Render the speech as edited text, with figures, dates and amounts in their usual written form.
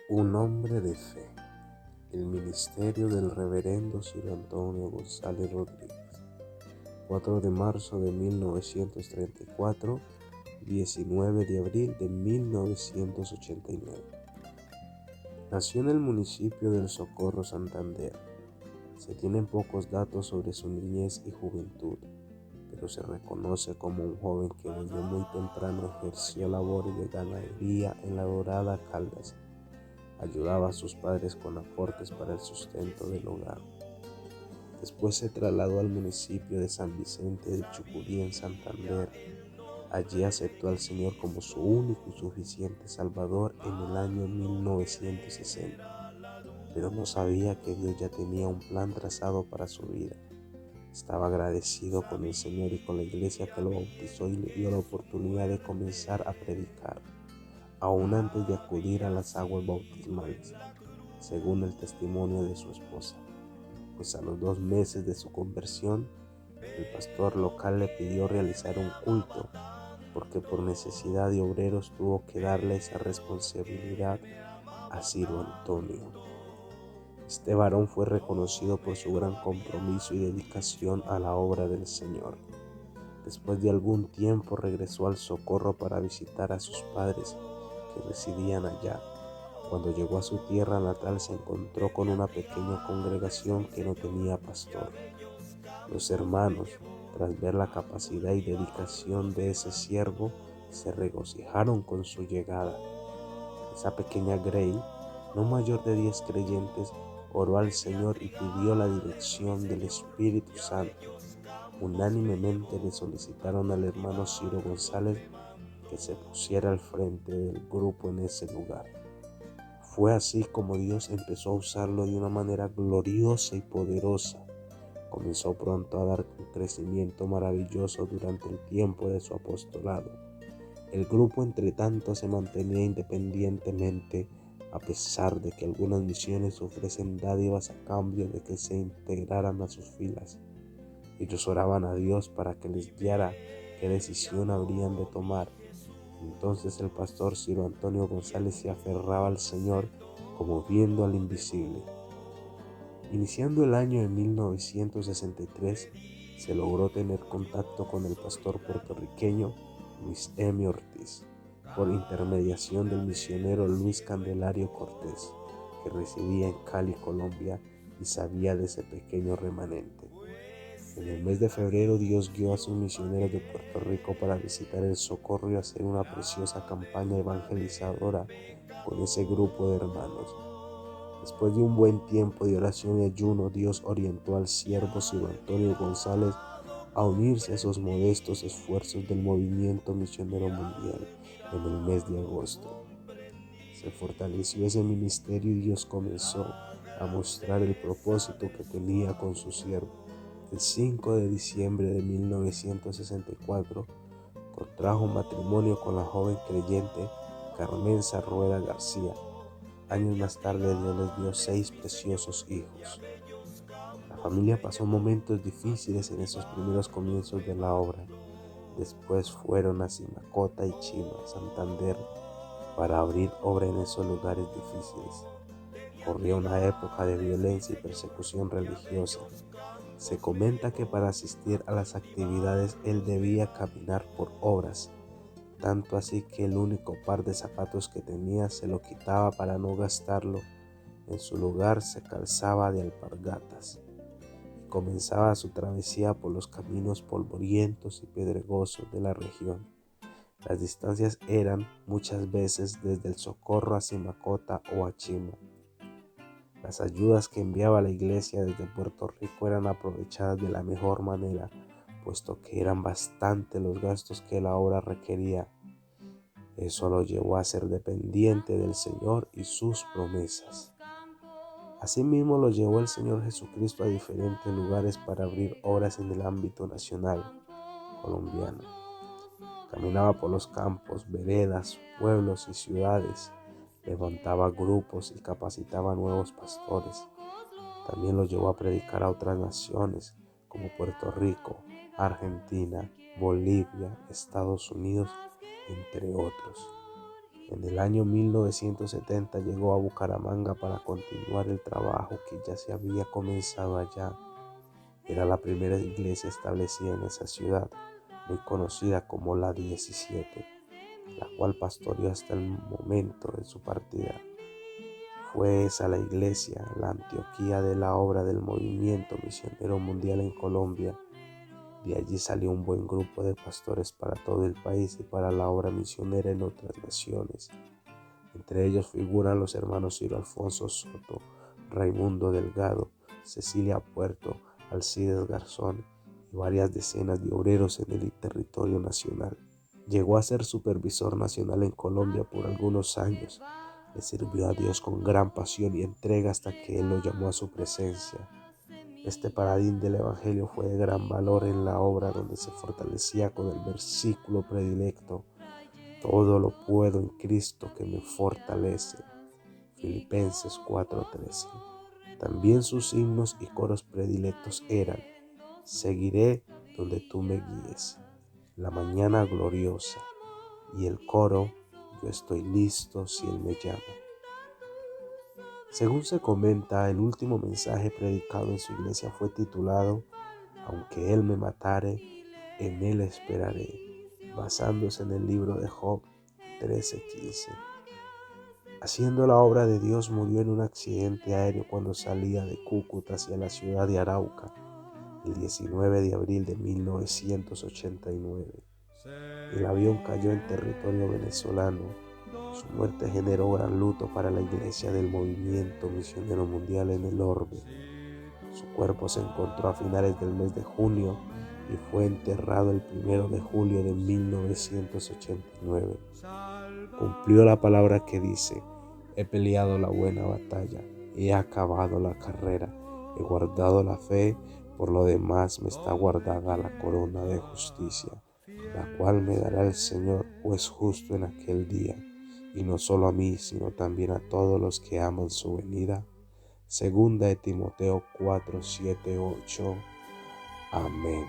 Un hombre de fe. El ministerio del reverendo Ciro Antonio González Rodríguez. 4 de marzo de 1934, 19 de abril de 1989. Nació en el municipio del Socorro, Santander. Se tienen pocos datos sobre su niñez y juventud, pero se reconoce como un joven que desde muy temprano ejerció labores de ganadería en la Dorada Caldas. Ayudaba a sus padres con aportes para el sustento del hogar. Después se trasladó al municipio de San Vicente de Chucurí, en Santander. Allí aceptó al Señor como su único y suficiente Salvador en el año 1960, pero no sabía que Dios ya tenía un plan trazado para su vida. Estaba agradecido con el Señor y con la iglesia que lo bautizó y le dio la oportunidad de comenzar a predicar, aún antes de acudir a las aguas bautismales, según el testimonio de su esposa. Pues a los 2 meses de su conversión, el pastor local le pidió realizar un culto, porque por necesidad de obreros tuvo que darle esa responsabilidad a Ciro Antonio. Este varón fue reconocido por su gran compromiso y dedicación a la obra del Señor. Después de algún tiempo regresó al Socorro para visitar a sus padres que residían allá. Cuando llegó a su tierra natal se encontró con una pequeña congregación que no tenía pastor. Los hermanos, tras ver la capacidad y dedicación de ese siervo, se regocijaron con su llegada. Esa pequeña grey, no mayor de 10 creyentes, oró al Señor y pidió la dirección del Espíritu Santo. Unánimemente le solicitaron al hermano Ciro González que se pusiera al frente del grupo en ese lugar. Fue así como Dios empezó a usarlo de una manera gloriosa y poderosa. Comenzó pronto a dar un crecimiento maravilloso durante el tiempo de su apostolado. El grupo, entre tanto, se mantenía independientemente, a pesar de que algunas misiones ofrecen dádivas a cambio de que se integraran a sus filas. Ellos oraban a Dios para que les guiara qué decisión habrían de tomar. Entonces el pastor Ciro Antonio González se aferraba al Señor como viendo al invisible. Iniciando el año de 1963, se logró tener contacto con el pastor puertorriqueño Luis M. Ortiz, por intermediación del misionero Luis Candelario Cortés, que residía en Cali, Colombia, y sabía de ese pequeño remanente. En el mes de febrero, Dios guió a sus misioneros de Puerto Rico para visitar el Socorro y hacer una preciosa campaña evangelizadora con ese grupo de hermanos. Después de un buen tiempo de oración y ayuno, Dios orientó al siervo Ciro Antonio González a unirse a esos modestos esfuerzos del movimiento misionero mundial en el mes de agosto. Se fortaleció ese ministerio y Dios comenzó a mostrar el propósito que tenía con su siervo. El 5 de diciembre de 1964 contrajo matrimonio con la joven creyente Carmenza Rueda García. Años más tarde Dios les dio 6 preciosos hijos. La familia pasó momentos difíciles en esos primeros comienzos de la obra. Después fueron a Simacota y Chima, Santander, para abrir obra en esos lugares difíciles. Corrió una época de violencia y persecución religiosa. Se comenta que para asistir a las actividades él debía caminar por horas, tanto así que el único par de zapatos que tenía se lo quitaba para no gastarlo. En su lugar se calzaba de alpargatas y comenzaba su travesía por los caminos polvorientos y pedregosos de la región. Las distancias eran muchas veces desde el Socorro a Simacota o a Chima. Las ayudas que enviaba la iglesia desde Puerto Rico eran aprovechadas de la mejor manera, puesto que eran bastante los gastos que la obra requería. Eso lo llevó a ser dependiente del Señor y sus promesas. Asimismo lo llevó el Señor Jesucristo a diferentes lugares para abrir obras en el ámbito nacional colombiano. Caminaba por los campos, veredas, pueblos y ciudades, levantaba grupos y capacitaba nuevos pastores. También los llevó a predicar a otras naciones como Puerto Rico, Argentina, Bolivia, Estados Unidos, entre otros. En el año 1970 llegó a Bucaramanga para continuar el trabajo que ya se había comenzado allá. Era la primera iglesia establecida en esa ciudad, muy conocida como la 17, la cual pastoreó hasta el momento de su partida. Fue esa la iglesia, la Antioquía de la obra del movimiento misionero mundial en Colombia. De allí salió un buen grupo de pastores para todo el país y para la obra misionera en otras naciones. Entre ellos figuran los hermanos Ciro Alfonso Soto, Raimundo Delgado, Cecilia Puerto, Alcides Garzón y varias decenas de obreros en el territorio nacional. Llegó a ser supervisor nacional en Colombia por algunos años. Le sirvió a Dios con gran pasión y entrega hasta que Él lo llamó a su presencia. Este paladín del Evangelio fue de gran valor en la obra, donde se fortalecía con el versículo predilecto: todo lo puedo en Cristo que me fortalece. Filipenses 4:13. También sus himnos y coros predilectos eran: seguiré donde tú me guíes, la mañana gloriosa, y el coro: yo estoy listo si Él me llama. Según se comenta, el último mensaje predicado en su iglesia fue titulado: aunque Él me matare, en Él esperaré, basándose en el libro de Job 13:15. Haciendo la obra de Dios, murió en un accidente aéreo cuando salía de Cúcuta hacia la ciudad de Arauca el 19 de abril de 1989. El avión cayó en territorio venezolano. Su muerte generó gran luto para la iglesia del movimiento misionero mundial en el orbe. Su cuerpo se encontró a finales del mes de junio y fue enterrado el 1 de julio de 1989. Cumplió la palabra que dice: he peleado la buena batalla, he acabado la carrera, he guardado la fe, por lo demás me está guardada la corona de justicia, la cual me dará el Señor, juez justo, en aquel día, y no solo a mí, sino también a todos los que aman su venida. Segunda de Timoteo 4:7-8. Amén.